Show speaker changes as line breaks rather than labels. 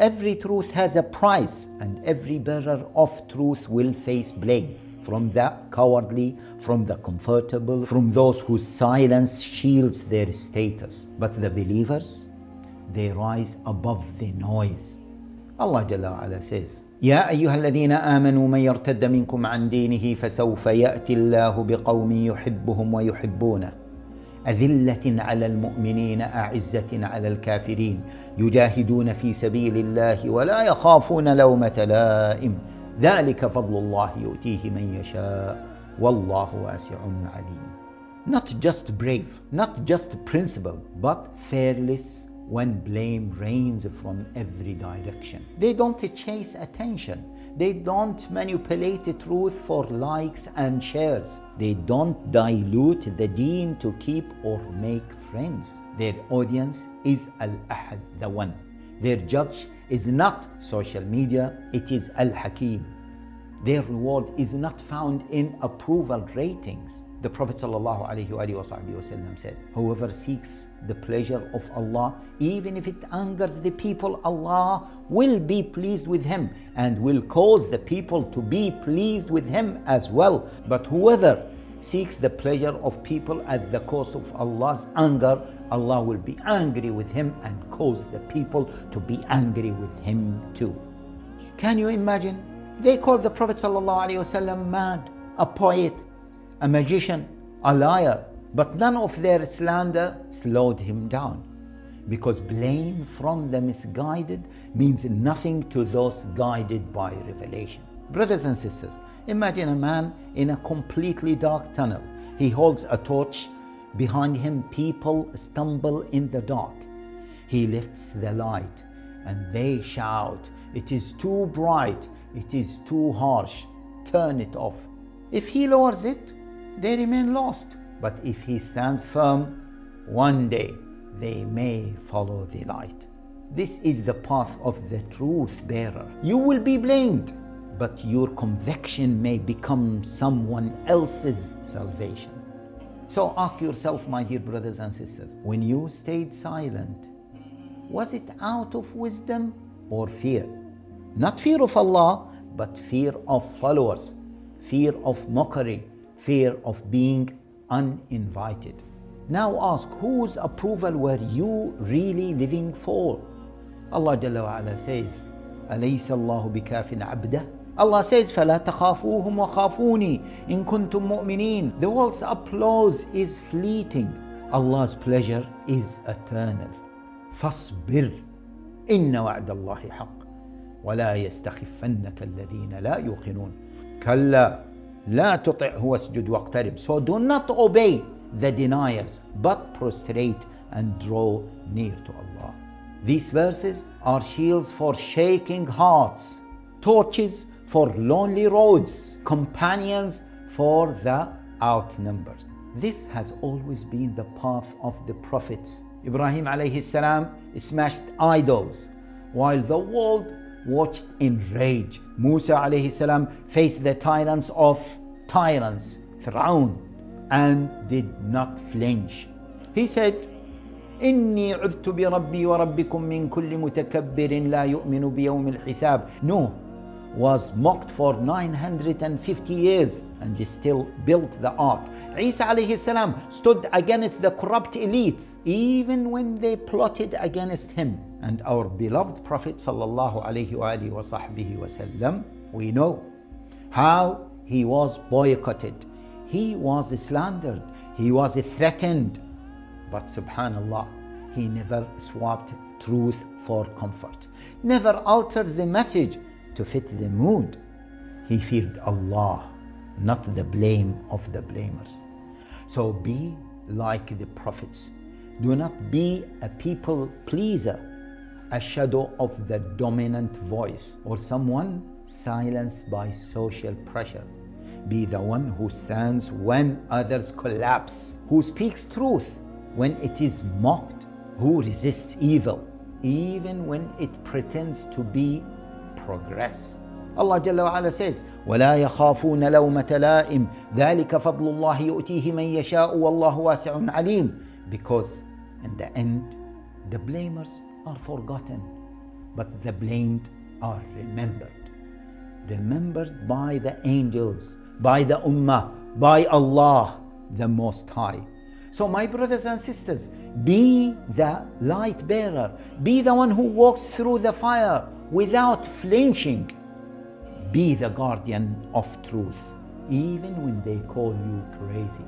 every truth has a price, and every bearer of truth will face blame. From the cowardly, from the comfortable, from those whose silence shields their status. But the believers, they rise above the noise. Allah Jalla wa Ala says, يا أيها الذين آمنوا من يرتد منكم عن دينه فسوف يأتي الله بقوم يحبهم ويحبونه أذلة على المؤمنين أعزة على الكافرين يجاهدون في سبيل الله ولا يخافون لومة لائم ذلك فضل الله يؤتيه من يشاء والله واسع عليم. Not just brave, not just principled, but fearless when blame rains from every direction. They don't chase attention. They don't manipulate the truth for likes and shares. They don't dilute the deen to keep or make friends. Their audience is Al-Ahad, the One. Their judge is not social media, it is Al-Hakim. Their reward is not found in approval ratings. The Prophet ﷺ said, whoever seeks the pleasure of Allah, even if it angers the people, Allah will be pleased with him and will cause the people to be pleased with him as well. But whoever seeks the pleasure of people at the cost of Allah's anger, Allah will be angry with him and cause the people to be angry with him too. Can you imagine? They called the Prophet ﷺ mad, a poet, a magician, a liar, but none of their slander slowed him down, because blame from the misguided means nothing to those guided by revelation. Brothers and sisters, imagine a man in a completely dark tunnel. He holds a torch. Behind him, people stumble in the dark. He lifts the light and they shout, "It is too bright, it is too harsh, turn it off." If he lowers it, they remain lost. But if he stands firm, one day they may follow the light. This is the path of the truth bearer. You will be blamed, but your conviction may become someone else's salvation. So ask yourself, my dear brothers and sisters, when you stayed silent, was it out of wisdom or fear? Not fear of Allah, but fear of followers, fear of mockery, fear of being uninvited. Now ask, whose approval were you really living for? Allah Jalla wa Ala says, أَلَيْسَ اللَّهُ بِكَافٍ عَبْدَهُ. Allah says, فَلَا تَخَافُوهُمْ وَخَافُونِي إِن كُنتُم مُؤْمِنِينَ. The world's applause is fleeting. Allah's pleasure is eternal. فَاصْبِرْ إِنَّ وَعْدَ اللَّهِ حَقٌّ وَلَا يَسْتَخِفَّنَّكَ الَّذِينَ لَا يُوقِنُونَ كَلَّا لَا تُطِعْهُ وَاسْجُدْ وَاقْتَرِبْ. So do not obey the deniers, but prostrate and draw near to Allah. These verses are shields for shaking hearts, torches for lonely roads, companions for the outnumbered. This has always been the path of the prophets. Ibrahim alayhi salam smashed idols while the world watched in rage. Musa alayhi salam faced the tyrants of tyrants, Fir'aun, and did not flinch. He said, إني عذت بربي وربكم من كل متكبر لا يؤمن بيوم الحساب. Noah was mocked for 950 years and still built the ark. Isa alayhi salam stood against the corrupt elites even when they plotted against him. And our beloved Prophet sallallahu alayhi wa sahbihi wasallam, we know how he was boycotted, he was slandered, he was threatened. But subhanallah, he never swapped truth for comfort, never altered the message to fit the mood. He feared Allah, not the blame of the blamers. So be like the prophets. Do not be a people pleaser, a shadow of the dominant voice, or someone silenced by social pressure. Be the one who stands when others collapse, who speaks truth when it is mocked, who resists evil even when it pretends to be progress. Allah Jalla wa Ala says, وَلَا يَخَافُونَ لَوْمَةَ لَائِمٍ ذَلِكَ فَضْلُ اللَّهِ يُؤْتِيهِ مَنْ يَشَاءُ وَاللَّهُ وَاسِعٌ عَلِيمٌ. Because in the end, the blamers are forgotten. but the blamed are remembered by the angels, by the Ummah, by Allah the Most High. So my brothers and sisters, be the light bearer, be the one who walks through the fire without flinching. Be the guardian of truth, even when they call you crazy.